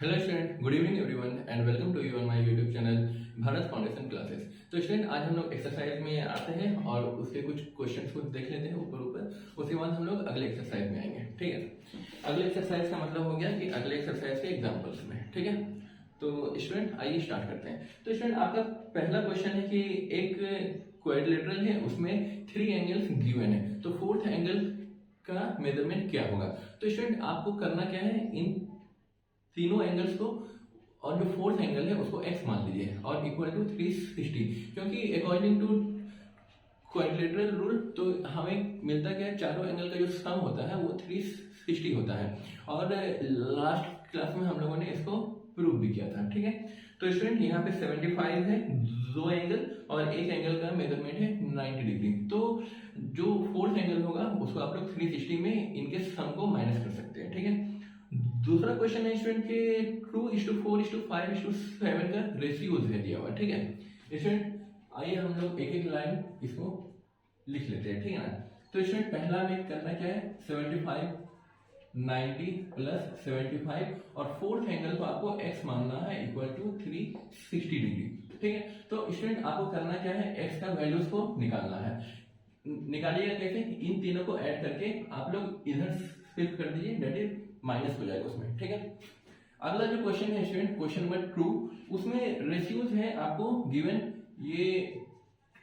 Hello student, good evening everyone and welcome to you on my YouTube channel Bharat foundation classes. तो student, आज हम लोग exercise में आते हैं और उसके कुछ क्वेश्चंस को देख लेते हैं ऊपर ऊपर। उसके बाद हम लोग अगले एक्सरसाइज में आएंगे। ठीक है, अगले एक्सरसाइज का मतलब हो गया कि अगले एक्सरसाइज के एग्जाम्पल्स में। ठीक है, तो स्टूडेंट आइए स्टार्ट करते हैं। तो स्टूडेंट, आपका पहला क्वेश्चन है कि एक क्वाड्रिलेटरल है, उसमें 3 एंगल्स गिवन है, तो फोर्थ एंगल का मेजरमेंट क्या होगा। तो स्टूडेंट, आपको करना क्या है, इन तीनों एंगल्स को और जो फोर्थ एंगल है उसको x मान लीजिए और इक्वल टू 360, क्योंकि अकॉर्डिंग टू क्वाड्रिलेटरल रूल तो हमें मिलता क्या है, चारों एंगल का जो सम होता है वो 360 होता है। और लास्ट क्लास में हम लोगों ने इसको प्रूव भी किया था। ठीक है, तो स्टूडेंट यहाँ पे 75 है दो एंगल और एक एंगल का मेजरमेंट है 90 डिग्री। तो जो फोर्थ एंगल होगा उसको आप लोग 360 में इनके सम को माइनस कर सकते हैं। ठीक है, दूसरा क्वेश्चन है स्टूडेंट के 2:4:5:7 का रेशियोज है दिया हुआ। ठीक है स्टूडेंट, आइए हम लोग एक एक लाइन इसको लिख लेते हैं। ठीक है ना, तो स्टूडेंट पहला में करना क्या है, 75 90 प्लस 75 और फोर्थ एंगल को आपको x मानना है इक्वल टू 360 डिग्री। ठीक है, तो स्टूडेंट आपको करना क्या है, x का वैल्यूज को निकालना है। निकालिएगा कैसे, इन तीनों को ऐड करके आप लोग इधर शिफ्ट कर दीजिए, डेट इज माइनस हो जाएगा उसमें। ठीक है, अगला जो क्वेश्चन है स्टूडेंट, क्वेश्चन नंबर 2, उसमें रेशियोज है आपको गिवन, ये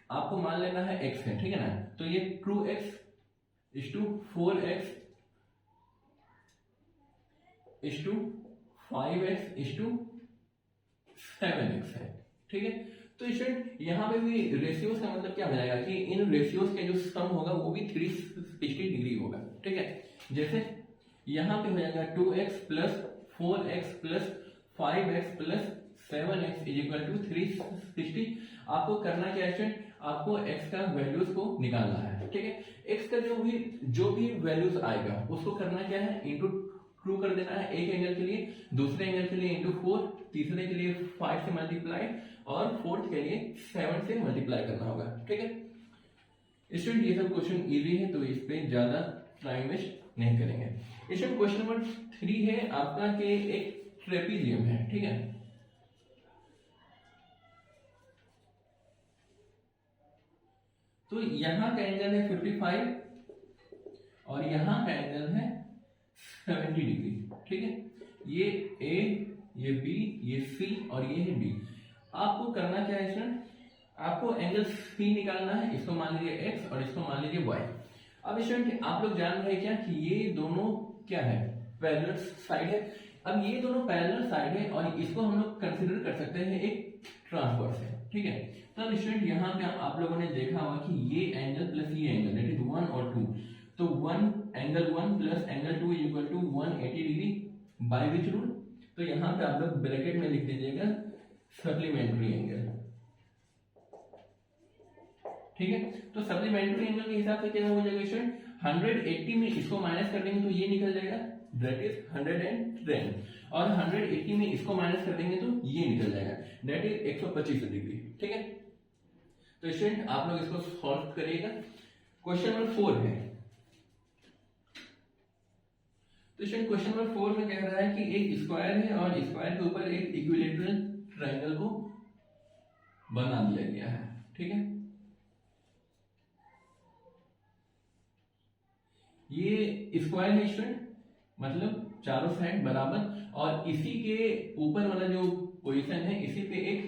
आपको मान लेना है x है। ठीक है ना, तो ये 2x is to 4x is to 5x is to 7x है। ठीक है, तो स्टूडेंट यहाँ पे भी रेशियोज का मतलब क्या हो जाएगा कि इन रेशियोज का जो सम होगा वो भी 360 डिग्री होगा। ठीक है, जैसे यहाँ पे हो जाएगा 2x plus 4x plus 5x plus 7x is equal to 360। आपको करना क्या है स्टूडेंट, आपको x का वैल्यूज को निकालना है। ठीक है, x का जो भी वैल्यूज आएगा उसको करना क्या है, इंटू 2 कर देना है एक एंगल के लिए, दूसरे एंगल के लिए इंटू 4, तीसरे के लिए 5 से मल्टीप्लाई और फोर्थ के लिए 7 से मल्टीप्लाई करना होगा। ठीक है स्टूडेंट, ये सब क्वेश्चन इजी है तो इस पे ज्यादा टाइम वेस्ट नहीं करेंगे। स्टूडेंट क्वेश्चन नंबर 3 है आपका के एक ट्रेपीजियम है। ठीक है, तो यहां का एंगल है 55 और यहां का एंगल है 70 डिग्री। ठीक है, ये A, ये B, ये C और ये है D। आपको करना क्या है स्टूडेंट, आपको एंगल C निकालना है, इसको मान लीजिए x और इसको मान लीजिए y। अब स्टूडेंट आप लोग जान रहे हैं क्या कि ये दोनों क्या है, पैरेलल साइड है। अब ये दोनों पैरेलल साइड है और इसको हम लोग कंसीडर कर सकते हैं एक ट्रांसवर्स है। ठीक है, तब स्टूडेंट यहाँ पे आप लोगों ने देखा होगा कि ये एंगल प्लस ये एंगल दैट इज 1 और 2, तो 1 angle 1 plus angle 2 is equal to 180 degree by which rule. तो यहाँ पे आप लोग ब्रैकेट में लिख दीजिएगा सप्लीमेंट्री एंगल। ठीक है, तो सप्लीमेंट्री एंगल के हिसाब से क्या हो जाएगा स्टूडेंट, 180 में इसको माइनस कर देंगे तो ये निकल जाएगा दैट इज 110 और 180 में इसको माइनस कर देंगे तो ये निकल जाएगा दैट इज 125 डिग्री। ठीक है, तो स्टूडेंट आप लोग इसको सॉल्व करिएगा। क्वेश्चन नंबर 4 है, तो स्टूडेंट क्वेश्चन नंबर 4 में कह रहा है कि एक स्क्वायर है और स्क्वायर के ऊपर एक इक्विलेटरल ट्रायंगल को बना दिया गया है। ठीक है, ये स्क्वायर है स्टूडेंट, मतलब चारों साइड बराबर, और इसी के ऊपर वाला जो पोजीशन है इसी पे एक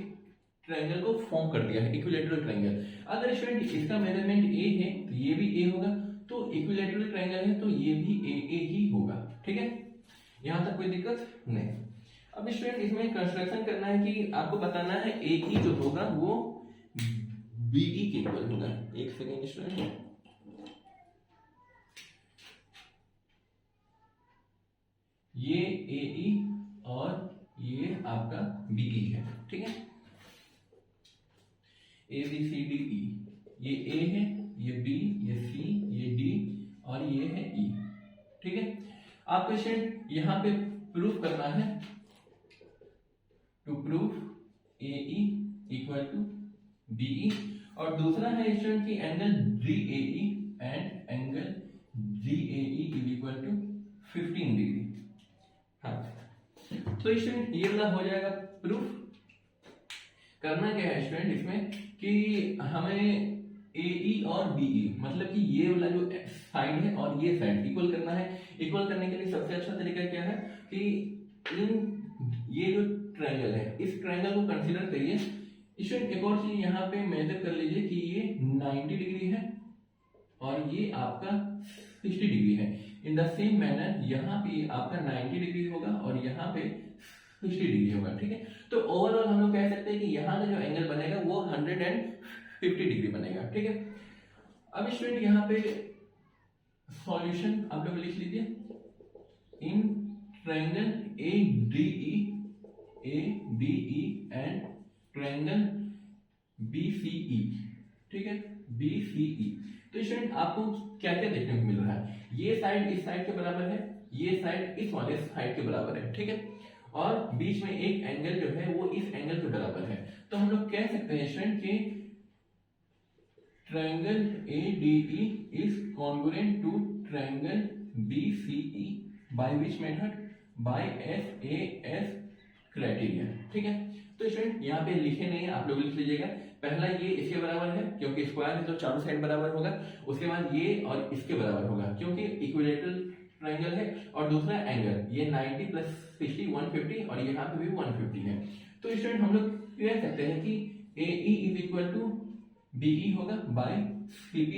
ट्रायंगल को फॉर्म कर दिया है, इक्विलेटरल ट्रायंगल। अगर स्टूडेंट इसका मेजरमेंट a है तो ये भी a होगा, तो इक्विलेटरल ट्रायंगल है तो ये भी a ही होगा। ठीक है, यहां तक कोई दिक्कत नहीं। अब स्टूडेंट इसमें कंस्ट्रक्शन करना है कि आपको बताना है AE जो होगा वो BE के इक्वल होगा। एक सेकेंड स्टूडेंट, ये AE और ये आपका BE है। ठीक है, ABCDE, ये A है, ये B, ये C, ये D और ये है E। ठीक है, आपको स्टूडेंट यहाँ पे प्रूफ करना है, to proof AE equal to BE, और दूसरा है स्टूडेंट की angle DAE and angle DAE is equal to 15 degree. हाँ, तो स्टूडेंट ये वाला हो जाएगा प्रूफ। करना क्या है स्टूडेंट इसमें कि हमें AE और BE मतलब कि ये वाला जो साइड है और ये साइड इक्वल करना है। इक्वल करने के लिए सबसे अच्छा तरीका क्या है कि ये जो ट्रायंगल है इस ट्रायंगल को कंसीडर करिए। स्टूडेंट एक और चीज यहाँ पे मेजर कर लीजिए कि ये 90 डिग्री है और ये आपका 60 डिग्री है। इन द सेम मैनर यहाँ पे आपका 90 डिग्री होगा और यहाँ पे 60 डिग्री होगा। ठीक है, तो ओवरऑल हम लोग कह सकते हैं कि यहाँ का जो एंगल बनेगा वो 150 डिग्री बनेगा। ठीक है, अब स्टूडेंट यहाँ पे सॉल्यूशन आप लोग लिख लीजिए। In triangle ADE and triangle BCE। ठीक है, BCE। तो स्टूडेंट आपको क्या क्या देखने को मिल रहा है, ये साइड इस साइड के बराबर है, ये साइड इस वाले साइड के बराबर है। ठीक है, और बीच में एक एंगल जो है वो इस एंगल के बराबर है। तो हम लोग कह सकते हैं स्टूडेंट कि triangle ADE is congruent to triangle BCE by which method, by SAS criteria. ठीक है, तो स्टूडेंट यहाँ पे लिखे नहीं है, आप लोग लिख लीजिएगा। पहला ये इसके बराबर है क्योंकि स्क्वायर है तो चारों साइड बराबर होगा। उसके बाद ये और इसके बराबर होगा क्योंकि इक्विलेटरल ट्रायंगल है। और दूसरा एंगल ये 90 प्लस 60 150 और यहाँ पे भी 150 है। तो स्टूडेंट हम लोग कह सकते हैं कि AE is equal to BE होगा बाय CP।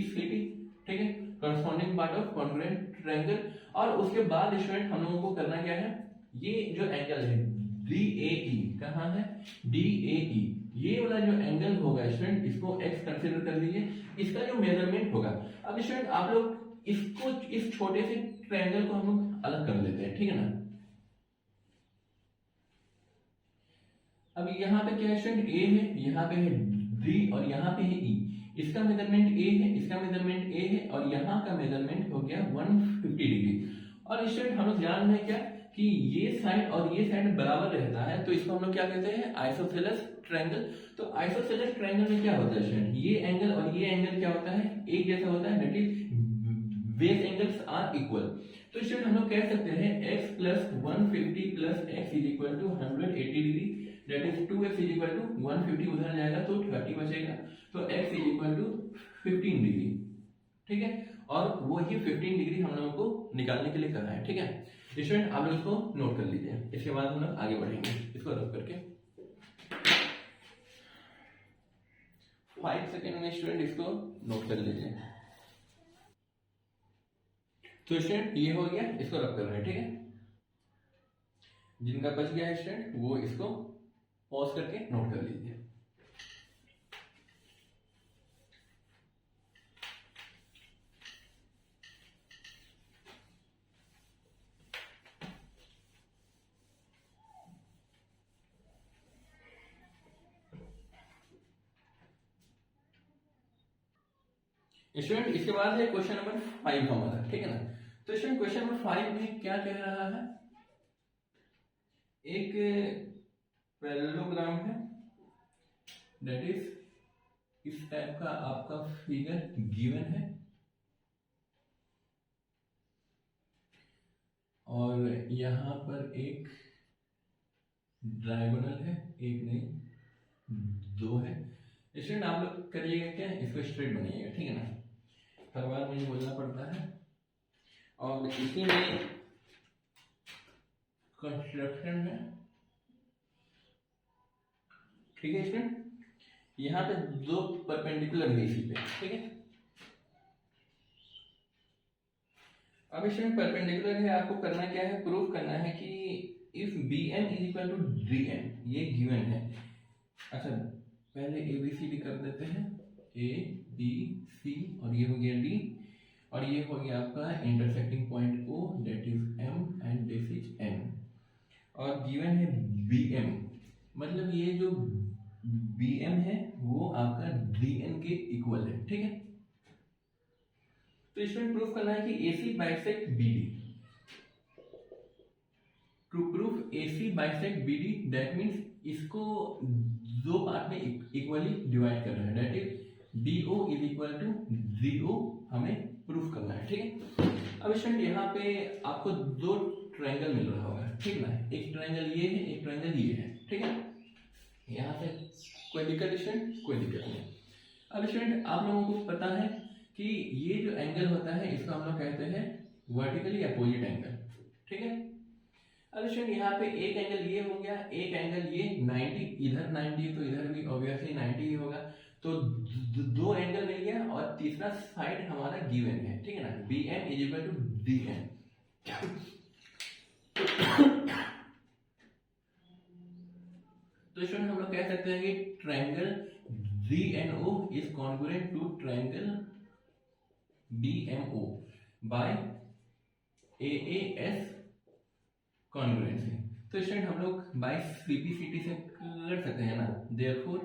ठीक है, corresponding part of congruent triangle. और उसके बाद स्टूडेंट हम लोगों को करना क्या है, ये जो एंगल है DAE कहाँ है, DAE ये वाला जो एंगल होगा स्टूडेंट इसको x कंसीडर कर लीजिए। इसका जो मेजरमेंट होगा, अब स्टूडेंट आप लोग इसको इस छोटे से ट्रायंगल को हम लोग अलग कर लेते हैं। ठीक है ना, अब यहाँ पे क्या है स्टूडेंट, A है, यहाँ पे है D और यहाँ पे है E। इसका मेजरमेंट A है, इसका मेजरमेंट A है और यहाँ का मेजरमेंट हो गया 150 डिग्री। और स्टूडेंट हम लोग जान रहे हैं क्या कि ये साइड और ये साइड बराबर रहता है, तो इसको हम लोग क्या कहते हैं, आइसोसेलेस ट्रायंगल। तो आइसोसेलेस ट्रायंगल में क्या होता है स्टूडेंट, ये एंगल और ये एंगल क्या होता है, एक जैसा होता है, that is base angles are equal. तो स्टूडेंट हम लोग कह सकते हैं x plus 150 plus x is equal to 180 degree, that is 2x is equal to 150 उधर जाएगा तो 30 बचेगा, तो x is equal to 15 degree. ठीक है, और वही 15 डिग्री हम लोगों को निकालने के लिए करना है। ठीक है स्टूडेंट, आप लोग इसको नोट कर लीजिए, इसके बाद हम लोग आगे बढ़ेंगे। इसको रख करके 5 सेकेंड में स्टूडेंट इसको नोट कर लीजिए। तो स्टूडेंट ये हो गया, इसको रख कर रहे हैं। ठीक है, जिनका बच गया है स्टूडेंट वो इसको पॉज करके नोट कर लीजिए। स्टूडेंट इसके बाद है क्वेश्चन नंबर 5 हमारा। ठीक है ना, तो स्टूडेंट क्वेश्चन नंबर 5 में क्या कह रहा है, एक पैरेललोग्राम है, दैट इज इस टाइप का आपका फिगर गिवन है और यहां पर एक डायगोनल है, एक नहीं 2 है। स्टूडेंट आप लोग करिएगा क्या, इसको स्ट्रेट बनाइएगा। ठीक है ना, हर बार मुझे बोलना पड़ता है और इसी में कंस्ट्रक्शन है। ठीक है स्टूडेंट, यहाँ पे 2 परपेंडिकुलर है इसी पे। ठीक है, अब स्टूडेंट परपेंडिकुलर है, आपको करना क्या है, प्रूफ करना है कि if BM is equal to DN, ये गिवन है। अच्छा पहले ABCD कर देते हैं, ABC और ये हो गया D और ये हो गया आपका intersecting point O, that is M and this is N। और गिवन है BM, मतलब ये जो BM है वो आपका DN के इक्वल है। ठीक है, तो इसमें प्रूफ करना है कि AC bisect BD। To proof AC bisect BD, that means इसको 2 पार्ट में इक्वली डिवाइड करना है, that is DO is equal to 0 हमें प्रूफ करना है। ठीक है, अब स्टूडेंट यहाँ पे आपको 2 ट्रायंगल मिल रहा होगा। ठीक ना, एक ट्रायंगल ये है, एक ट्रायंगल ये है, ठीक है। यहाँ पे कोई दिक्कत स्टूडेंट? कोई दिक्कत नहीं। अब स्टूडेंट आप लोगों को पता है कि ये जो एंगल होता है इसको हम लोग कहते हैं वर्टिकली अपोजिट एंगल, ठीक है। अब स्टूडेंट यहाँ पे एक एंगल ये हो गया, एक एंगल ये 90, इधर 90 है तो इधर भी ऑब्वियसली 90 ही होगा, तो दो एंगल मिल गया और तीसरा साइड हमारा गिवन है, ठीक है ना, BM is equal to DN। तो स्टूडेंट हम लोग कह सकते हैं कि triangle DNO is congruent to triangle BMO by AAS congruency. तो स्टूडेंट हम लोग बाय CPCT से कर सकते हैं ना, therefore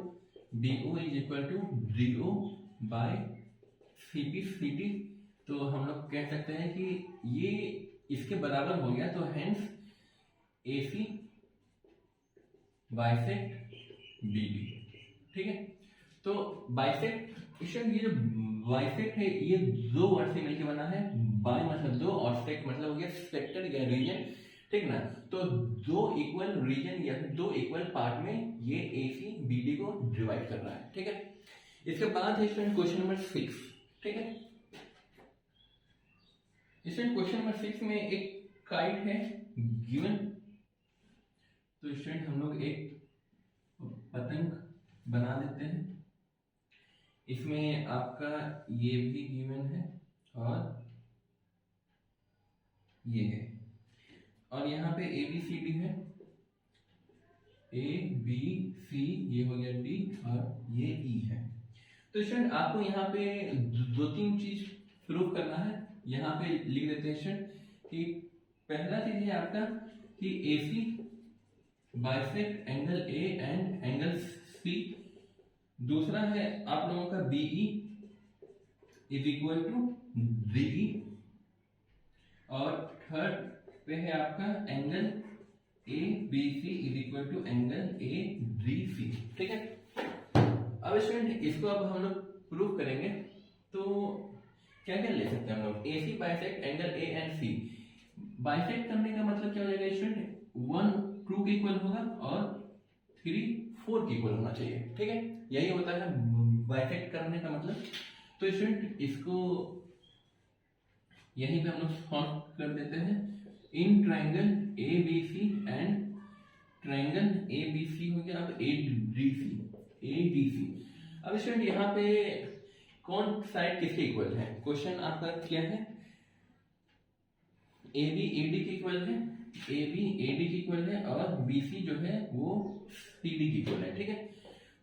BO is equal to DO by CPCT। तो हम लोग कह सकते हैं कि ये इसके बराबर हो गया, तो हेंस AC बाइसेक्ट BD, ठीक है। तो बाइसेक्ट स्टूडेंट ये जो बाइसेक्ट है ये दो वर्ड से मिलकर बना है, बाय मतलब दो और सेक्ट मतलब हो गया सेक्टर या रीजन, ठीक ना। तो दो इक्वल रीजन या फिर दो इक्वल पार्ट में ये AC BD को डिवाइड कर रहा है, ठीक है। इसके बाद है स्टूडेंट क्वेश्चन नंबर 6, ठीक है। स्टूडेंट क्वेश्चन नंबर 6 में एक काइट है गिवन, तो स्टूडेंट हम लोग एक पतंग बना देते हैं। इसमें आपका ये भी गिवन है और ये है, और यहाँ पे ABCD है, ABC ये हो गया D और ये E है। तो स्टूडेंट आपको यहाँ पे दो तीन चीज प्रूव करना है, यहाँ पे लिख देते हैं स्टूडेंट कि पहला चीज है आपका कि AC bisect angle A and angle C। दूसरा है आप लोगों का BE is equal to DE, और थर्ड पे है आपका angle ABC is equal to angle ADC, ठीक है। अब स्टूडेंट इसको अब हम लोग प्रूव करेंगे, तो क्या क्या ले सकते हैं हम लोग, AC bisect angle A and C। Bisect करने का मतलब क्या हो जाएगा स्टूडेंट, 1 2 के इक्वल होगा और 3 4 के इक्वल होना चाहिए, ठीक है। यही होता है बाइसेक्ट करने का मतलब। तो स्टूडेंट इसको यहीं पे हम लोग सॉल्व कर देते हैं। In triangle ABC and triangle ABC हो गया, अब ADC। अब स्टूडेंट यहाँ पे कौन साइड किसके इक्वल है, क्वेश्चन आपका क्या है, AB AD के इक्वल है, AB AD के इक्वल है और BC जो है वो CD के इक्वल है, ठीक है।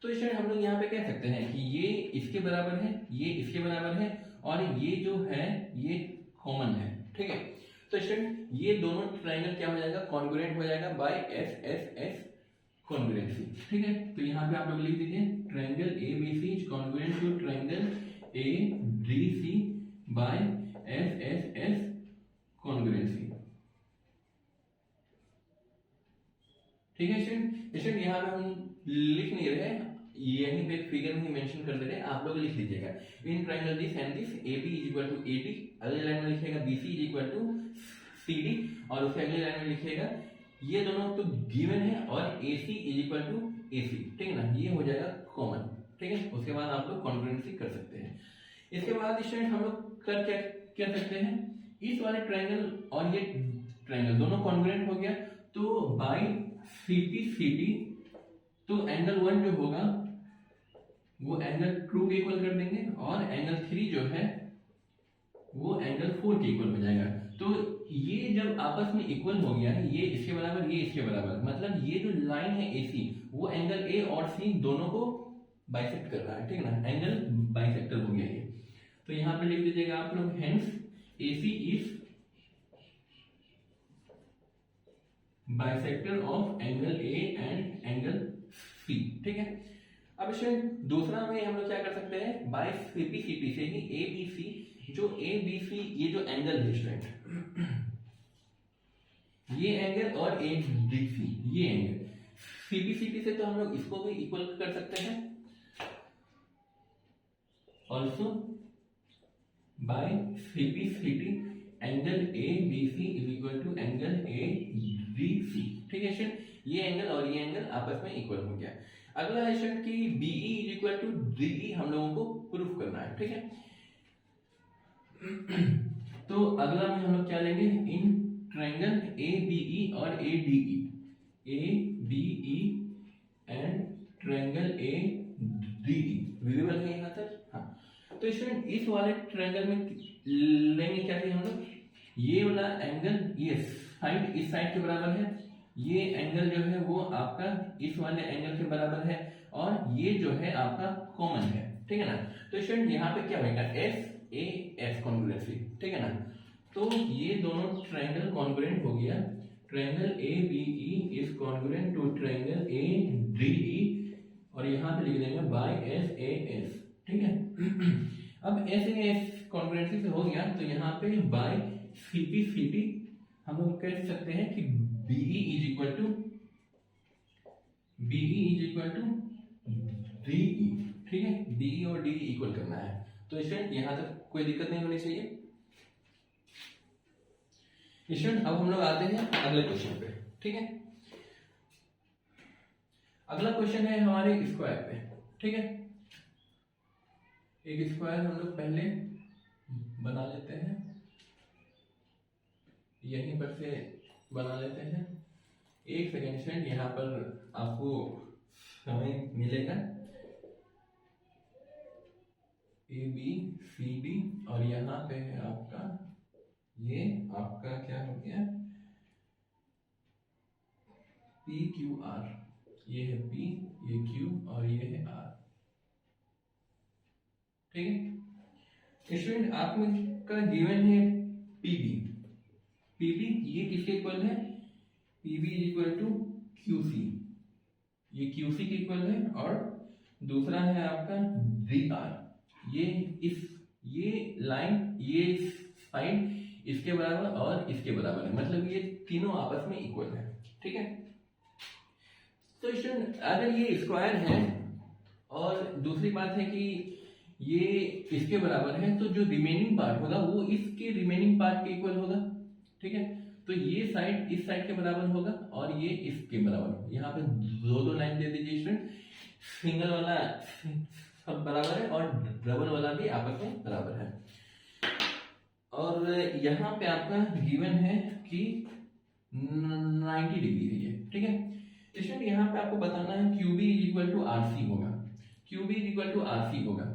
तो स्टूडेंट हम लोग यहाँ पे कह सकते हैं कि ये इसके बराबर है, ये इसके बराबर है, और ये जो है ये कॉमन है, ठीक है। तो स्टूडेंट ये दोनों ट्रायंगल क्या हो जाएगा, कॉन्ग्रुएंट हो जाएगा बाय SSS कॉन्ग्रुएंसी, ठीक है। तो यहाँ पे आप लोग लिख दीजिए triangle ABC is congruent to triangle ADC by SSS congruency, ठीक है स्टूडेंट। यहाँ पे हम लिख नहीं रहे, यहीं पे फिगर में मेंशन कर दे रहे हैं, आप लोग लिख लीजिएगा in triangle this and this AB is equal to AD, अगले लाइन में लिखिएगा BC is equal to CD, और उसके अगले लाइन में लिखिएगा ये दोनों तो गिवन है और AC is equal to AC, ठीक है ना, ये हो जाएगा कॉमन, ठीक है। उसके बाद आप लोग कॉन्ग्रुएंसी कर सकते हैं। इसके बाद स्टूडेंट हम लोग कर क्या सकते हैं, इस वाले ट्रायंगल और ये ट्रायंगल दोनों कॉन्ग्रुएंट हो गया, तो बाय CPCT तो एंगल 1 जो होगा वो एंगल 2 के इक्वल कर देंगे, और एंगल 3 जो है वो एंगल 4 के इक्वल हो जाएगा। तो ये जब आपस में इक्वल हो गया, ये इसके बराबर ये इसके बराबर, मतलब ये जो लाइन है AC वो एंगल A और C दोनों को बाइसेक्ट कर रहा है, ठीक है ना, एंगल बाइसेक्टर हो गया ये। तो यहाँ पे लिख दीजिएगा आप लोग hence AC is bisector of angle A and angle C, ठीक है। अब स्टूडेंट दूसरा में हम लोग क्या कर सकते हैं, बाय CPCT से ही ABC, जो ABC ये जो एंगल है स्टूडेंट, ये एंगल और ADC ये एंगल, CPCT से तो हम लोग इसको भी इक्वल कर सकते हैं, also by CPCT angle ABC is equal to angle ADC, D C. ठीक है स्टूडेंट, ये एंगल और ये एंगल आपस में इक्वल हो गया। अगला है स्टूडेंट कि BE is equal to DE हम लोगों को प्रूफ करना है। ठीक है, तो अगला में हम लोग क्या लेंगे, इन ट्रायंगल ए बीई और A D E, A B E and triangle A D E visible है यहाँ तक। हाँ, तो स्टूडेंट इस वाले ट्रायंगल में लेंगे क्या हम लोग, ये वाला एंगल ये साइड इस साइड के बराबर है, ये एंगल जो है वो आपका इस वाले एंगल के बराबर है, और ये जो है आपका कॉमन है। ठीक है ना, तो स्टूडेंट यहाँ पे क्या होगा, एस ए एस कॉन्ग्रुएंसी। ठीक है ना, तो ये दोनों ट्रायंगल कॉन्ग्रुएंट हो गया, triangle A B E is congruent to triangle A D E, और यहाँ पे लिख देंगे बाय एस ए एस। ठीक है, अब एस ए एस कॉन्ग्रुएंसी से हो गया, तो यहाँ पे बाय सी पी हम लोग कह सकते हैं कि BE is equal to DE. ठीक है, बीई और डीई इक्वल करना है, तो स्टूडेंट यहाँ तक कोई दिक्कत नहीं होनी चाहिए। स्टूडेंट अब हम लोग आते हैं अगले क्वेश्चन पे। ठीक है, अगला क्वेश्चन है हमारे स्क्वायर पे। ठीक है, एक स्क्वायर हम लोग पहले बना लेते हैं, यहीं पर से बना लेते हैं। एक सेकेंड स्टूडेंट, यहाँ पर आपको समय मिलेगा, ए बी सी डी, और यहाँ पे है आपका ये आपका क्या हो गया, पी क्यू आर, ये है पी, ये क्यू और ये है आर। ठीक है स्टूडेंट, आपका गिवन है पीबी, पीबी ये किसके इक्वल है, PB is equal to QC, ये क्यूसी के इक्वल है, और दूसरा है आपका डी आर, ये लाइन ये साइड इसके बराबर और इसके बराबर है, मतलब ये तीनों आपस में इक्वल है। ठीक है, तो स्टूडेंट अगर ये स्क्वायर है और दूसरी बात है कि ये इसके बराबर है, तो जो रिमेनिंग पार्ट होगा वो इसके रिमेनिंग पार्ट के इक्वल होगा। ठीक है, तो ये साइड इस साइड के बराबर होगा और ये इसके बराबर होगा। यहाँ पे दो लाइन दे दीजिए स्टूडेंट, सिंगल वाला सब बराबर है और डबल वाला भी आपस में बराबर है, और यहाँ पे आपका गिवन है कि 90 डिग्री है ये। ठीक है स्टूडेंट, यहाँ पे आपको बताना है Q B is equal to R C होगा, Q B is equal to R C होगा,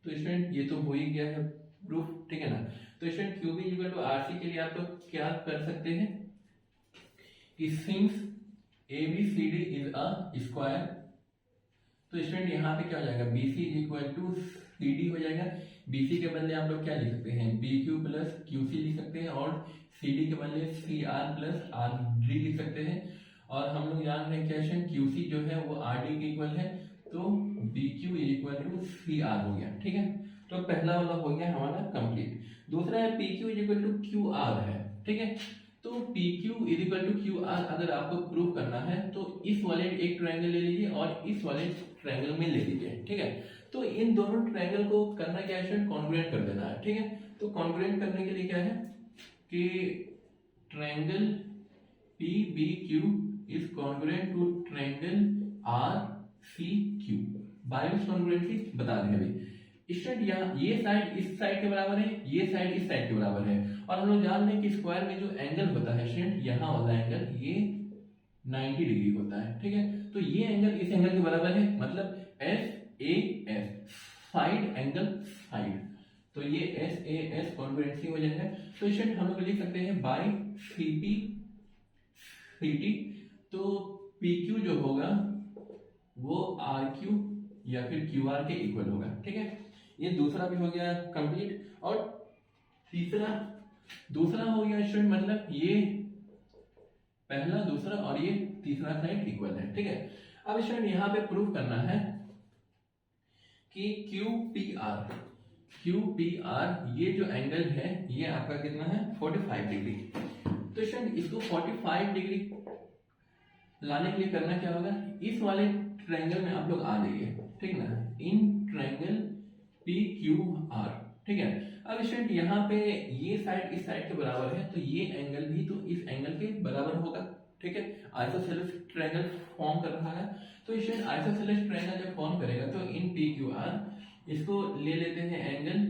तो स्टूडेंट ये तो हो ही गया है प्रूफ। ठीक है ना, तो student QB is equal to R C के लिए आप लोग क्या कर सकते हैं कि since A B C D is a square, तो स्टूडेंट यहाँ पे क्या हो जाएगा, B C is equal to C D हो जाएगा। बी सी के बदले आप लोग क्या लिख सकते हैं, B Q plus Q C लिख सकते हैं, और सी डी के बदले C R plus R D लिख सकते हैं। और हम लोग जान रहे हैं क्या स्टूडेंट, क्यू सी जो है वो आर डी के इक्वल है, तो B Q is equal to C R हो गया। ठीक है, तो पहला वाला हो गया हमारा कंप्लीट। दूसरा है P Q is equal to Q R है। ठीक है, तो P Q is equal to Q R अगर आपको प्रूव करना है तो इस वाले एक ट्रायंगल ले लीजिए और इस वाले ट्रायंगल में ले लीजिए। ठीक है, तो इन दोनों ट्रायंगल को करना क्या है, कॉन्ग्रुएंट कर देना है। ठीक है, तो कॉन्ग्रुएंट करने के लिए क्या है कि triangle P B Q is congruent to triangle R C Q, बायोस कॉन्ग्रुएंसी बता दें अभी। स्टूडेंट यहाँ ये साइड इस साइड के बराबर है, ये साइड इस साइड के बराबर है, और हम लोग जान रहे हैं कि स्क्वायर में जो एंगल होता है स्टूडेंट, यहाँ वाला एंगल ये 90 डिग्री होता है। ठीक है, तो ये एंगल इस एंगल के बराबर है, मतलब S A S, side angle side, तो ये एस ए एस कॉन्ग्रुएंसी हो जाएगा। तो स्टूडेंट हम लोग लिख सकते हैं by C P C T, तो पी क्यू जो होगा वो आर क्यू या फिर क्यू आर के इक्वल होगा। ठीक है, ये दूसरा भी हो गया कंप्लीट, और दूसरा हो गया स्टूडेंट, मतलब ये पहला दूसरा और ये तीसरा साइड इक्वल है। ठीक है, अब स्टूडेंट यहाँ पे प्रूव करना है कि क्यू पी आर ये जो एंगल है ये आपका कितना है 45 डिग्री। तो स्टूडेंट इसको 45 डिग्री लाने के लिए करना क्या होगा, इस वाले ट्रायंगल में आप लोग आ जाइए। ठीक ना, in triangle P Q R. ठीक है, अब स्टूडेंट यहाँ पे ये साइड इस साइड के बराबर है, तो ये एंगल भी तो इस एंगल के बराबर होगा। ठीक है, आइसोसेलेस ट्रायंगल फॉर्म कर रहा है। तो स्टूडेंट आइसोसेलेस ट्रायंगल जब फॉर्म करेगा तो इन पी क्यू आर इसको ले लेते हैं एंगल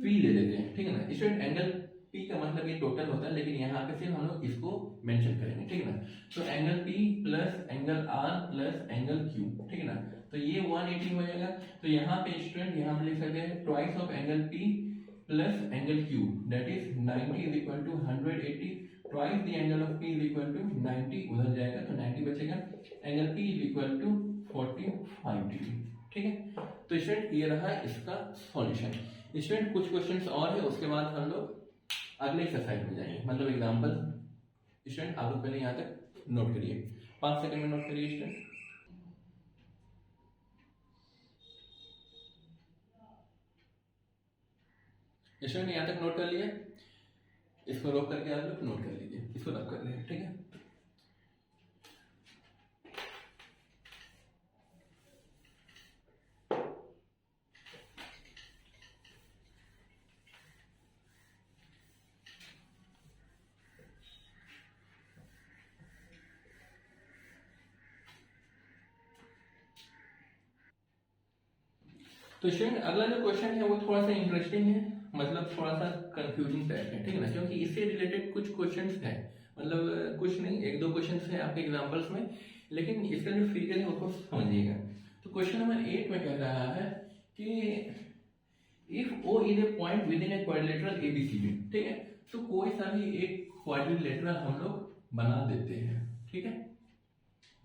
पी ले लेते हैं, ठीक है ना। स्टूडेंट एंगल पी का मतलब ये टोटल होता है, लेकिन यहाँ पे सिर्फ हम लोग इसको मेंशन करेंगे, ठीक है ना। तो angle P plus angle R plus angle Q, ठीक है ना। तो ये 180 हो जाएगा। तो यहाँ पे स्टूडेंट यहाँ पे लिख सकते हैं twice of angle P plus angle Q, that is 90 is equal to 180 twice the angle of P is equal to 90, उधर जाएगा तो 90 बचेगा। Angle P is equal to 45 degree, ठीक है। तो स्टूडेंट ये रहा इसका सॉल्यूशन। स्टूडेंट कुछ क्वेश्चंस और है, उसके बाद हम लोग अगले एक्सरसाइज में जाएंगे, मतलब एग्जांपल। स्टूडेंट आप लोग पहले यहाँ तक नोट करिए, 5 सेकंड में नोट करिए स्टूडेंट। स्टूडेंट यहाँ तक नोट कर लिया, इसको रोक करके आप लोग नोट कर लीजिए, इसको रब कर लें, ठीक है। तो स्टूडेंट अगला जो क्वेश्चन है वो थोड़ा सा इंटरेस्टिंग है, मतलब थोड़ा सा कंफ्यूजिंग टाइप है, ठीक है ना, क्योंकि इससे रिलेटेड कुछ क्वेश्चंस हैं, मतलब कुछ नहीं, एक दो क्वेश्चंस हैं आपके एग्जांपल्स में, लेकिन इसका जो फिगर है उसको समझिएगा। तो क्वेश्चन नंबर 8 में कह रहा है कि if O is a point within a quadrilateral ABCD, ठीक है। तो कोई सा भी एक क्वाड्रिलेटरल हम लोग बना देते हैं, ठीक है।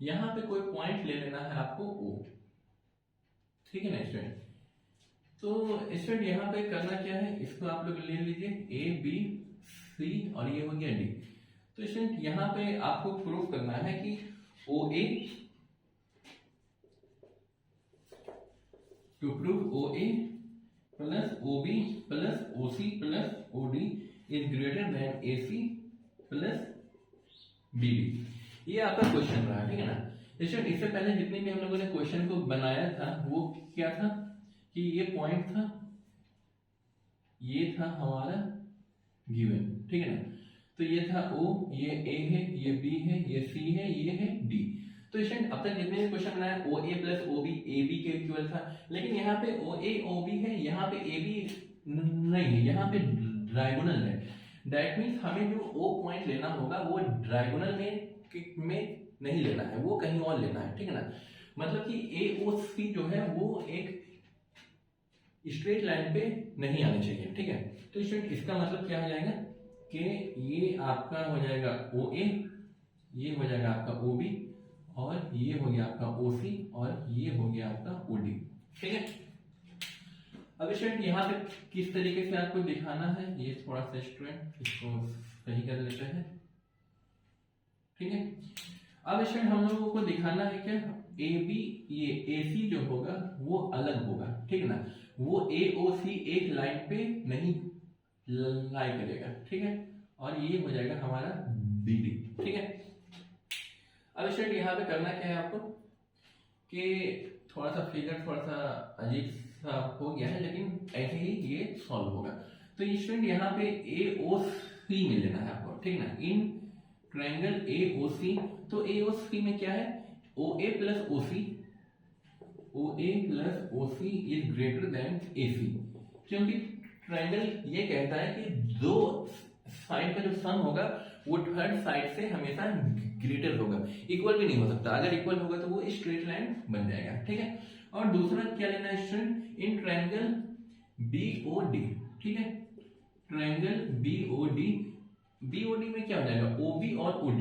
यहाँ पे कोई पॉइंट ले लेना है आपको ओ, ठीक है ना स्टूडेंट। तो स्टूडेंट यहाँ पे करना क्या है, इसको आप लोग ले लीजिए ए बी सी और ये हो गया डी। तो स्टूडेंट यहाँ पे आपको प्रूव करना है कि O A, to prove O A plus O B plus O C plus O D is greater than A C plus B D. ये आपका क्वेश्चन रहा, ठीक है ना। स्टूडेंट इससे पहले जितने भी हम लोगों ने क्वेश्चन को बनाया था वो क्या था कि ये पॉइंट था, ये था हमारा गिवन, ठीक है ना। तो ये था O, ये A है, ये B है, ये C है, ये है D। तो स्टूडेंट अब तक जितने भी क्वेश्चन बनाया OA प्लस OB AB के इक्वल था, लेकिन यहाँ पे OA OB है, यहाँ पे AB नहीं है, यहाँ पे डायगोनल है। दैट मीन्स हमें जो O पॉइंट लेना होगा वो डायगोनल में नहीं लेना है, वो कहीं और लेना है, ठीक है ना। मतलब कि AOC जो है वो एक स्ट्रेट लाइन पे नहीं आनी चाहिए, ठीक है। तो स्टूडेंट इसका मतलब क्या हो जाएगा कि ये आपका हो जाएगा OA, ये हो जाएगा आपका OB और ये हो गया आपका OC और ये हो गया आपका OD, ठीक है। अब स्टूडेंट यहाँ पे किस तरीके से आपको दिखाना है, ये थोड़ा सा स्टूडेंट इसको सही कर लेते हैं, ठीक है। अब स्टूडेंट हम लोगों को दिखाना है क्या, AB ये AC जो होगा वो अलग होगा, ठीक है ना। वो AOC एक लाइन पे नहीं लाई करेगा, ठीक है। और ये हो जाएगा हमारा BD, ठीक है। अब स्टूडेंट यहाँ पे करना क्या है आपको कि थोड़ा सा फिगर थोड़ा सा अजीब सा हो गया है, लेकिन ऐसे ही ये सॉल्व होगा। तो स्टूडेंट यहाँ पे AOC में लेना है आपको, ठीक है ना। इन ट्रायंगल AOC, तो AOC में क्या है, OA plus OC, OA plus OC is greater then AC, क्योंकि ट्रायंगल ये कहता है कि दो साइड का जो सम होगा वो थर्ड साइड से हमेशा ग्रेटर होगा, इक्वल भी नहीं हो सकता। अगर इक्वल होगा तो वो स्ट्रेट लाइन बन जाएगा, ठीक है। और दूसरा क्या लेना है स्टूडेंट, इन ट्रायंगल BOD, ठीक है। ट्रायंगल BOD में क्या हो जाएगा, OB और OD,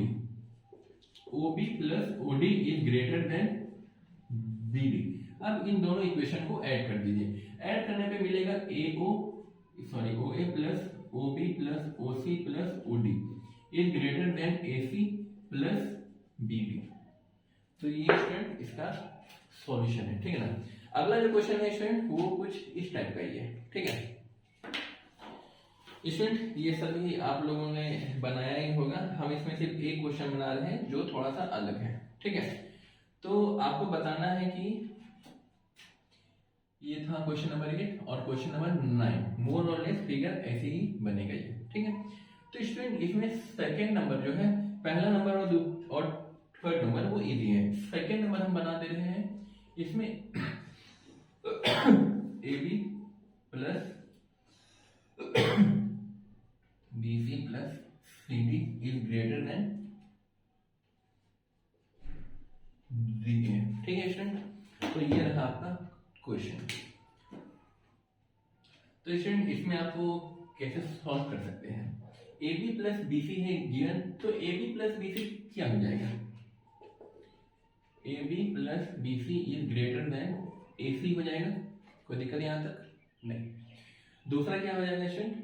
OB plus OD is greater then BD। अब इन दोनों इक्वेशन को ऐड कर दीजिए, ऐड करने पे मिलेगा OA plus OB plus OC plus OD is greater then AC plus BD। तो ये स्टूडेंट इसका सॉल्यूशन है, ठीक है ना। अगला जो क्वेश्चन है स्टूडेंट वो कुछ इस टाइप का ही है, ठीक है। स्टूडेंट ये सभी आप लोगों ने बनाया ही होगा, हम इसमें सिर्फ एक क्वेश्चन बना रहे हैं जो थोड़ा सा अलग है, ठीक है। तो आपको बताना है कि ये था क्वेश्चन नंबर 8 और क्वेश्चन नंबर 9, मोर और लेस फिगर ऐसे ही बनेगा ये, ठीक है। तो स्टूडेंट इसमें सेकेंड नंबर जो है, पहला नंबर और थर्ड नंबर वो इजी है। सेकेंड नंबर हम बना दे रहे हैं इसमें A B plus B C plus C D is greater than D A. ठीक है स्टूडेंट, तो ये रहा आपका क्वेश्चन। तो स्टूडेंट इसमें आपको कैसे सॉल्व कर सकते हैं, A B plus B C है गिवन, तो A B plus B C क्या हो जाएगा, A B plus B C is greater than A C हो जाएगा। कोई दिक्कत यहां तक नहीं। दूसरा क्या हो जाएगा स्टूडेंट,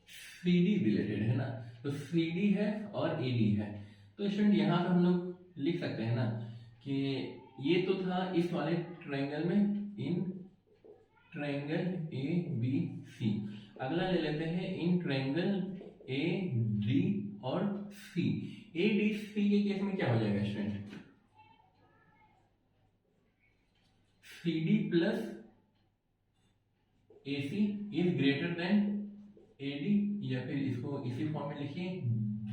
सी डी रिलेटेड है ना, तो सी डी है और ए डी है। तो स्टूडेंट यहाँ पे हम लोग लिख सकते हैं ना कि ये तो था इस वाले ट्रायंगल में, इन ट्रायंगल ए बी सी। अगला ले लेते हैं इन ट्रायंगल ए डी और सी। ए डी सी के केस में क्या हो जाएगा student, C D plus A C is greater than A D, या फिर इसको इसी फॉर्म में लिखिए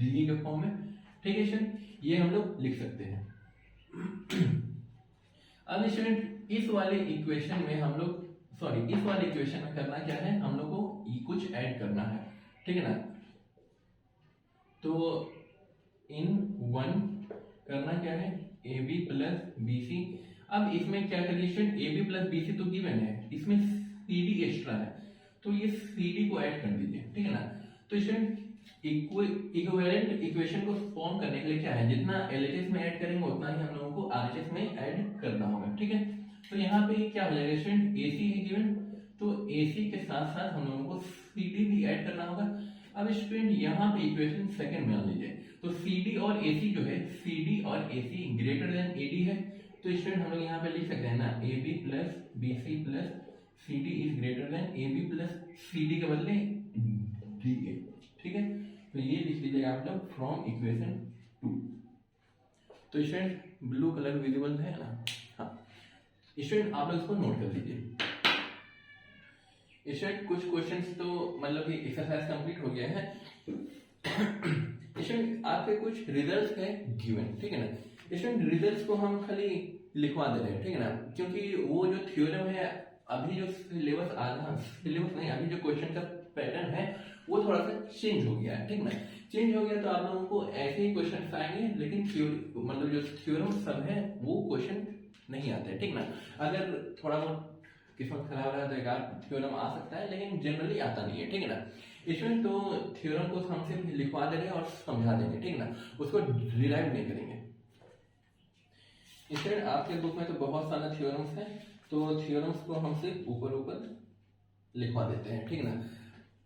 डी के फॉर्म में। ठीक है स्टूडेंट, ये हम लोग लिख सकते हैं। अब स्टूडेंट इस वाले इक्वेशन में हम लोग, सॉरी इस वाले इक्वेशन में करना क्या है, हम लोग को कुछ ऐड करना है। ठीक है ना, तो इन वन करना क्या है, A B plus B C. अब इसमें क्या करिए student, A B plus B C तो गिवन है, इसमें सी डी एक्स्ट्रा है, तो ये सी डी को ऐड कर दीजिए। ठीक है ना, तो स्टूडेंट इक्विवेलेंट इक्वेशन को फॉर्म करने के लिए क्या है, जितना एलएचएस में ऐड करेंगे उतना ही हम लोगों को आरएचएस में ऐड करना होगा। ठीक है, तो यहाँ पे क्या हो जाएगा स्टूडेंट, एसी है गिवन, तो एसी के साथ साथ हम लोगों को सीडी भी ऐड करना होगा। अब स्टूडेंट यहाँ पे इक्वेशन सेकंड में मान लीजिए, तो सीडी और एसी जो है, सीडी और एसी ग्रेटर देन एडी है, तो स्टूडेंट हम लोग यहाँ पे लिख सकते हैं ना, A B plus B C plus C D is greater than A B plus C D के बदले डी ए। ठीक है, तो ये लिख लीजिएगा आप लोग फ्रॉम इक्वेशन 2। तो स्टूडेंट ब्लू कलर विजिबल है ना, हाँ स्टूडेंट आप लोग इसको नोट कर लीजिए। स्टूडेंट कुछ क्वेश्चंस तो मतलब कि एक्सरसाइज कंप्लीट हो गया है। स्टूडेंट आपके कुछ रिजल्ट्स है गिवन। ठीक है ना, स्टूडेंट रिजल्ट्स को हम खाली लिखवा दे रहे हैं। ठीक है ना, क्योंकि वो जो थ्योरम है, अभी जो सिलेबस सिलेबस नहीं, अभी जो क्वेश्चन का पैटर्न है वो थोड़ा सा चेंज हो गया है। ठीक ना, चेंज हो गया तो आप लोगों को ऐसे ही क्वेश्चन आएंगे, लेकिन मतलब जो थ्योरम सब है वो क्वेश्चन नहीं आते। ठीक ना, अगर थोड़ा बहुत किस्मत खराब रहा तो एक आध थ्योरम आ सकता है, लेकिन जनरली आता नहीं है। ठीक है ना, इसमें तो थ्योरम को हम सिर्फ लिखवा देंगे और समझा देंगे। ठीक ना, उसको डिराइव नहीं करेंगे। इसमें आपके बुक में तो बहुत सारा थ्योरम्स है, तो थ्योरम्स को हम सिर्फ ऊपर ऊपर लिखवा देते हैं। ठीक ना,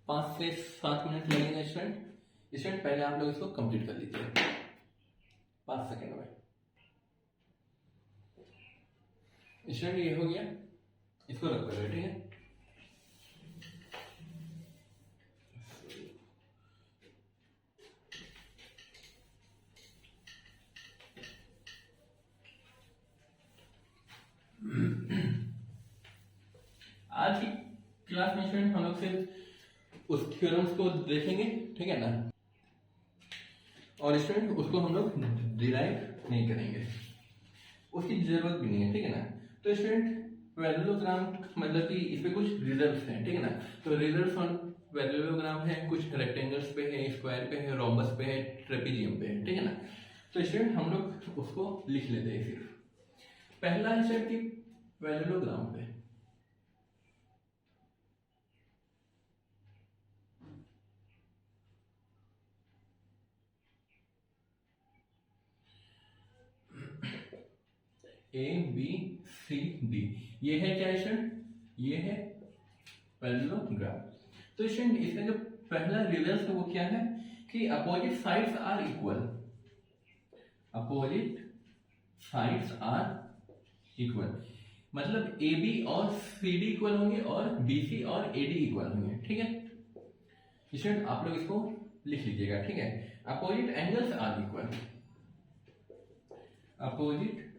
5 से 7 मिनट लगेंगे स्टूडेंट पहले आप लोग इसको कंप्लीट कर लीजिए 5 सेकंड में। स्टूडेंट ये हो गया, इसको रख कर। ठीक है, आज की क्लास में स्टूडेंट हम लोग सिर्फ उस थ्योरम्स को देखेंगे। ठीक है ना, और स्टूडेंट उसको हम लोग डिराइव नहीं करेंगे, उसकी जरूरत भी नहीं है। ठीक है ना, तो स्टूडेंट पैरेललोग्राम मतलब कि इस पे कुछ रिजल्ट्स हैं। ठीक है ना, तो रिजल्ट्स ऑन पैरेललोग्राम है, कुछ रेक्टेंगल्स पे है, स्क्वायर पे है, रोम्बस पे है, ट्रेपेजियम पे है। ठीक है ना, तो स्टूडेंट हम लोग उसको लिख लेते हैं। सिर्फ पहला है स्टूडेंट की पैरेललोग्राम पे ए बी सी डी, ये है क्या स्टूडेंट, ये है पैरेललोग्राम। तो स्टूडेंट इसका जो पहला रिजल्ट है वो क्या है कि opposite sides are equal, opposite sides are equal, मतलब ए बी और सी डी इक्वल होंगे और बी सी और ए डी इक्वल होंगे। ठीक है स्टूडेंट, आप लोग इसको लिख लीजिएगा। ठीक है, opposite angles are equal, opposite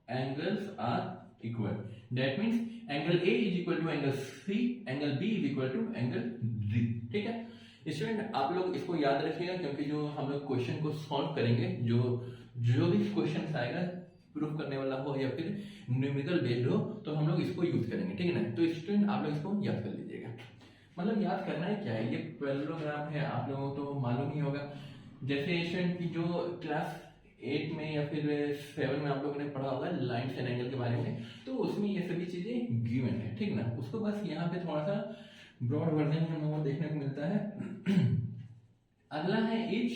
angles are equal. That means angle A is equal to angle C, angle B is equal to angle D. ठीक है स्टूडेंट, आप लोग इसको याद रखिएगा क्योंकि जो हम लोग क्वेश्चन को सॉल्व करेंगे, जो भी क्वेश्चन आएगा प्रूफ करने वाला हो या फिर न्यूमेरिकल बेस्ड हो, तो हम लोग इसको यूज करेंगे। ठीक है ना, तो स्टूडेंट आप लोग इसको याद कर लीजिएगा। मतलब याद करना है क्या है, ये पैरेललोग्राम है, आप लोगों को तो मालूम ही होगा। जैसे स्टूडेंट की जो क्लास 8 में या फिर 7 में आप लोगों ने पढ़ा होगा लाइन्स एंड एंगल के बारे में, तो उसमें ये सभी चीजें गिवन है। ठीक ना, उसको बस यहाँ पे थोड़ा सा ब्रॉड वर्जन हम लोगों को देखने को मिलता है। अगला है etch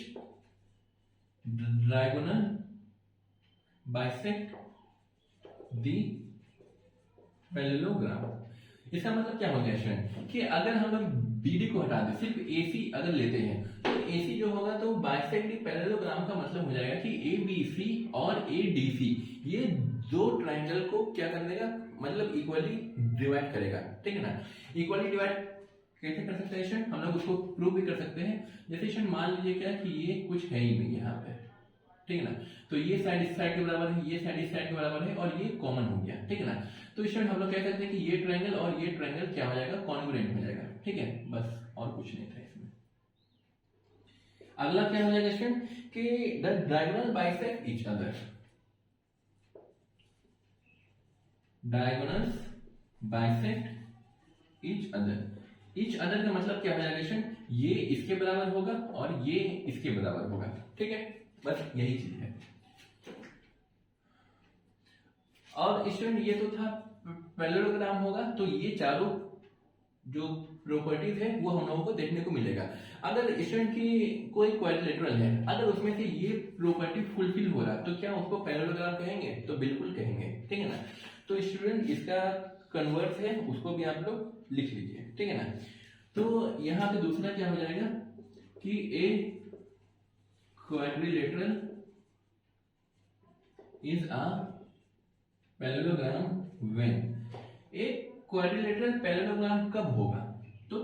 diagonal bisect the parallelogram. इसका मतलब क्या हो गया स्टूडेंट कि अगर हम लोग बीडी को हटा दें, सिर्फ एसी अगर लेते हैं, तो एसी जो होगा तो बाइसेक्ट द पैरेललोग्राम का मतलब हो जाएगा कि ए बी सी और ए डी सी ये दो ट्राइंगल को क्या कर देगा, मतलब इक्वली डिवाइड करेगा। ठीक है ना, इक्वली डिवाइड कैसे कर सकते हैं स्टूडेंट, हम लोग उसको प्रूव भी कर सकते हैं। जैसे स्टूडेंट मान लीजिए क्या कि ये कुछ है ही नहीं यहाँ पे, ठीक है ना, तो ये साइड इस साइड के बराबर है, ये साइड इस साइड के बराबर है और ये कॉमन हो गया। ठीक है ना, तो स्टूडेंट हम लोग कह सकते हैं कि ये ट्रायंगल और ये ट्रायंगल क्या हो जाएगा, कॉन्ग्रुएंट हो जाएगा। ठीक है, बस और कुछ नहीं था इसमें। अगला क्या हो जाएगा स्टूडेंट कि the diagonal bisect each other. Diagonals bisect each other. Each other का मतलब क्या हो जाएगा स्टूडेंट, ये इसके बराबर होगा और ये इसके बराबर होगा। ठीक है, बस यही चीज है। और स्टूडेंट ये तो था पैरेललोग्राम होगा, तो ये चारों जो प्रॉपर्टीज है वो हम लोगों को देखने को मिलेगा। अगर स्टूडेंट की कोई क्वाड्रिलेटरल है, अगर उसमें से ये प्रॉपर्टी फुलफिल हो रहा तो क्या उसको पैरेललोग्राम कहेंगे, तो बिल्कुल कहेंगे। ठीक है ना, तो स्टूडेंट इसका कन्वर्स है, उसको भी आप लोग लिख लीजिए। ठीक है ना, तो यहां पे दूसरा क्या हो जाएगा कि a quadrilateral is a parallelogram when। एक क्वाड्रिलेटरल पैरेललोग्राम कब होगा, तो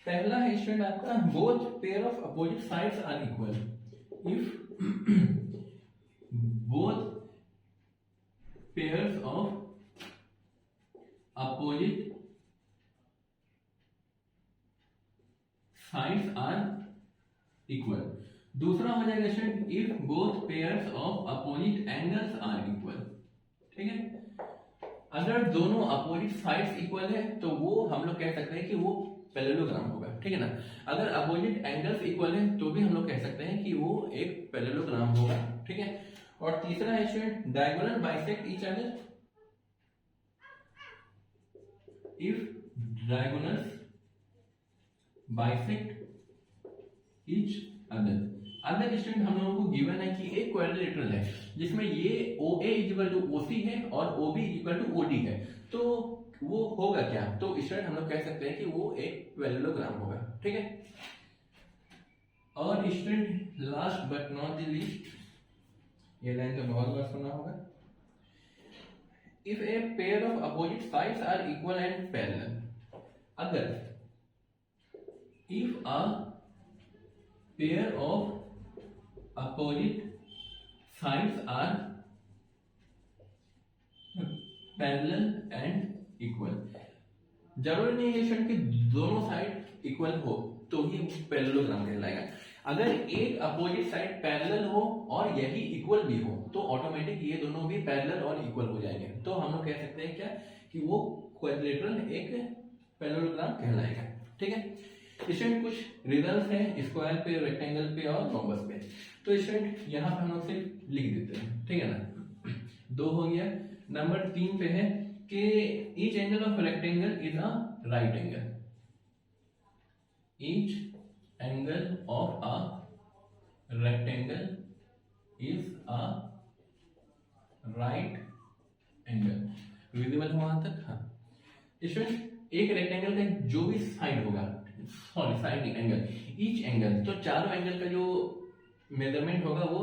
पहला है स्टूडेंट आपका both pair of opposite sides are equal. If both pairs of opposite sides are equal. दूसरा हो जाएगा student if both pairs of opposite angles are equal. ठीक है, अगर दोनों अपोजिट साइड्स इक्वल है तो वो हम लोग कह सकते हैं कि वो पैरेललोग्राम होगा। ठीक है ना, अगर अपोजिट एंगल्स इक्वल है तो भी हम लोग कह सकते हैं कि वो एक पैरेललोग्राम होगा। ठीक है, और तीसरा है student diagonal bisect each other. If diagonals bisect each other. अगर स्टूडेंट हम लोगों को गिवन है कि एक क्वाड्रिलेटरल है जिसमें ये OA इक्वल टू OC है और OB इक्वल टू OD है, तो वो होगा क्या, तो स्टूडेंट हम लोग कह सकते हैं कि वो एक पैरेललोग्राम होगा। ठीक है, और student last but not the least, ये लाइन तो बहुत बार सुना होगा, if a pair of opposite sides are equal and parallel. अगर if a pair of opposite sides are parallel and equal। जरूरी नहीं है स्टूडेंट कि दोनों साइड इक्वल हो तो ही पैरेललोग्राम कहलाएगा। अगर एक अपोजिट साइड पैरेलल हो और यही इक्वल भी हो तो ऑटोमेटिक ये दोनों भी पैरेलल और इक्वल हो जाएंगे, तो हम लोग कह सकते हैं क्या कि वो क्वाड्रिलेटरल एक पैरेललोग्राम कहलाएगा। ठीक है, स्टूडेंट कुछ रिजल्ट हैं स्क्वायर पे, रेक्टेंगल पे और रोम्बस पे, तो स्टूडेंट यहाँ पे हम लोग सिर्फ लिख देते हैं। ठीक है ना, 2 हो गया। नंबर 3 पे है कि each angle of rectangle is a right angle. Each angle of a rectangle is a right angle. Visible है वहां तक? हाँ स्टूडेंट, एक रेक्टेंगल का जो भी साइड होगा, सॉरी साइड नहीं एंगल, ईच एंगल, तो चारों एंगल का जो मेजरमेंट होगा वो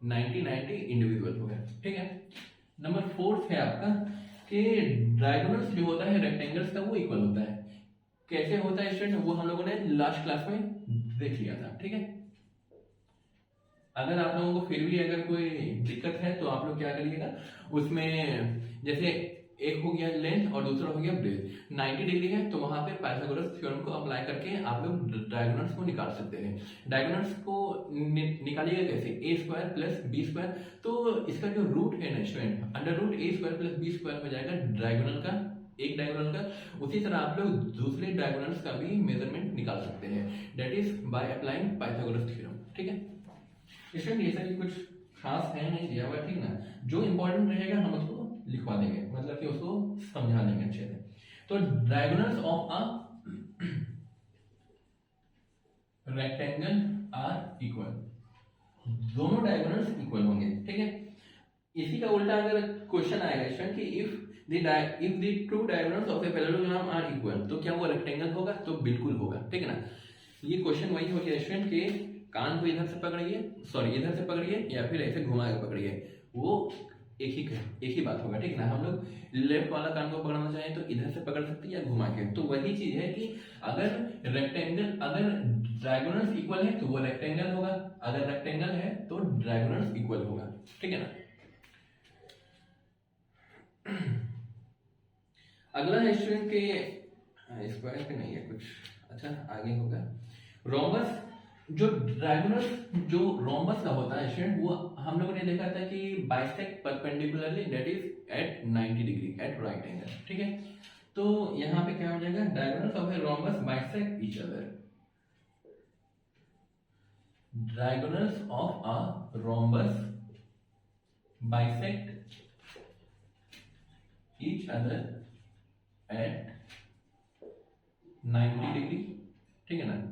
90-90 इंडिविजुअल होगा। ठीक है, नंबर 4 है आपका कि डायगोनल्स जो होता है रेक्टेंगल्स का वो इक्वल होता है। कैसे होता है स्टूडेंट, वो हम लोगों ने लास्ट क्लास में देख लिया था। ठीक है, अगर आप लोगों को फिर भी अगर कोई दिक्कत है तो आप लोग क्या करिएगा, उसमें जैसे एक हो गया लेंथ और दूसरा हो गया ब्रेथ, 90 डिग्री है तो वहां पे पाइथागोरस थ्योरम को अप्लाई करके आप लोग डायगोनल्स को निकाल सकते हैं। डायगोनल्स को निकालिएगा कैसे, ए स्क्वायर प्लस बी स्क्वायर, तो इसका जो रूट है ना स्टूडेंट, अंडर रूट ए स्क्वायर प्लस बी स्क्वायर हो जाएगा डायगोनल का, एक डायगोनल का। उसी तरह आप लोग दूसरे डायगोनल्स का भी मेजरमेंट निकाल सकते हैं, that is by applying Pythagoras theorem. ठीक है स्टूडेंट, ये सब कुछ खास है नहीं दिया हुआ, ठीक ना, जो इंपॉर्टेंट रहेगा हम उसको लिखवा देंगे, मतलब कि उसको समझा देंगे अच्छे से। तो diagonals of a rectangle are equal, दोनों डायगोनल्स इक्वल होंगे। ठीक है, इसी का उल्टा अगर क्वेश्चन आएगा स्टूडेंट कि if the two diagonals of a parallelogram are equal, तो क्या वो रेक्टेंगल होगा, तो बिल्कुल होगा। ठीक है ना, ये क्वेश्चन वही हो गया स्टूडेंट के कान को इधर से पकड़िए, सॉरी इधर से पकड़िए या फिर ऐसे घुमा के पकड़िए, वो एक ही बात होगा। ठीक है ना, हम लोग लेफ्ट वाला कान को पकड़ना चाहें तो इधर से पकड़ सकते हैं या घुमा के। तो वही चीज है कि अगर रेक्टेंगल, अगर डायगोनल्स इक्वल है तो वो रेक्टेंगल होगा, अगर रेक्टेंगल है तो डायगोनल्स इक्वल होगा। ठीक है ना, अगला है स्टूडेंट के स्क्वायर पे नहीं है कुछ, अच्छा आगे होगा रोम्बस। जो डायगोनल जो रोम्बस का होता है स्टूडेंट, वो हम लोगों ने देखा था कि bisect perpendicularly, that is at 90 degree at right angle. ठीक है, तो यहाँ पे क्या हो जाएगा, diagonals of a rhombus bisect each other, diagonals of a rhombus bisect each other at 90 degree. ठीक है ना,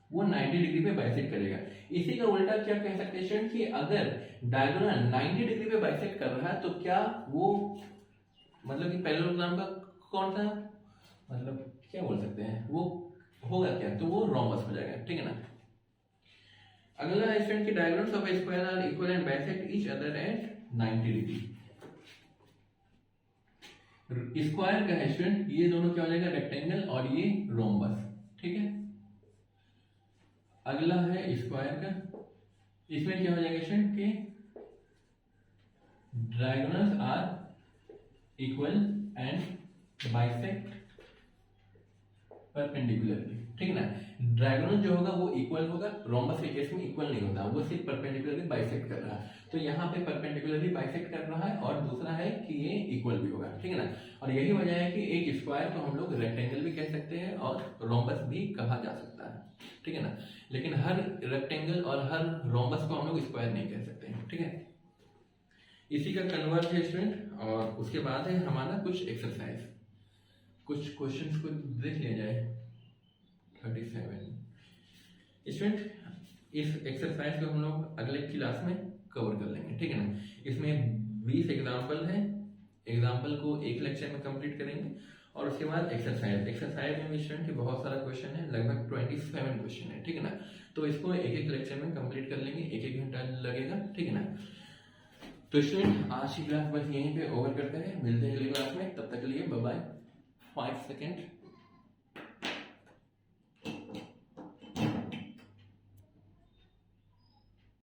वो 90 डिग्री पे बाइसेक्ट करेगा। इसी का उल्टा क्या कह सकते हैं कि अगर डायगोनल 90 डिग्री पे बाइसेक्ट कर रहा है तो क्या वो, मतलब कि पैरेललोग्राम का कौन सा, मतलब क्या बोल सकते हैं, वो होगा क्या, तो वो रोम्बस हो जाएगा। ठीक है ना, अगला है स्टूडेंट की diagonals of a square are equal and bisect each other at 90 degree. Square का है स्टूडेंट, ये दोनों क्या हो जाएगा, रेक्टेंगल और ये रोम्बस। ठीक है, अगला है स्क्वायर का, इसमें क्या हो जाएगा स्टूडेंट के diagonals are equal and bisect perpendicularly. ठीक है ना, डायगोनल जो होगा वो इक्वल होगा, रोम्बस के केस में इक्वल नहीं होता, वो सिर्फ परपेंडिकुलरली बाइसेक्ट कर रहा है। तो यहाँ पे परपेंडिकुलरली बाइसेक्ट कर रहा है और दूसरा है कि ये इक्वल भी होगा। ठीक है ना, और यही वजह है कि एक स्क्वायर को हम लोग रेक्टेंगल भी कह सकते हैं और रोम्बस भी कहा जा सकता है। ठीक है ना, लेकिन हर रेक्टेंगल और हर रोम्बस को हम लोग स्क्वायर नहीं कह सकते हैं। ठीक है, इसी का कन्वर्ट है स्टूडेंट, और उसके बाद है हमारा कुछ एक्सरसाइज, कुछ क्वेश्चंस को देख लिया जाए। 37 स्टूडेंट, इस एक्सरसाइज को हम लोग अगले क्लास में कवर कर लेंगे। ठीक है ना, इसमें 20 एग्जाम्पल है, एग्जाम्पल को एक लेक्चर में कंप्लीट करेंगे और उसके बाद एक्सरसाइज में भी स्टूडेंट बहुत सारा क्वेश्चन है, लगभग 27 क्वेश्चन है। ठीक है ना, तो इसको एक लेक्चर में कंप्लीट कर लेंगे, 1 घंटा लगेगा। ठीक है ना, तो स्टूडेंट आज की क्लास बस यहीं पे ओवर करते हैं, मिलते हैं अगली क्लास में, तब तक के लिए बाय बाय। 5 सेकेंड।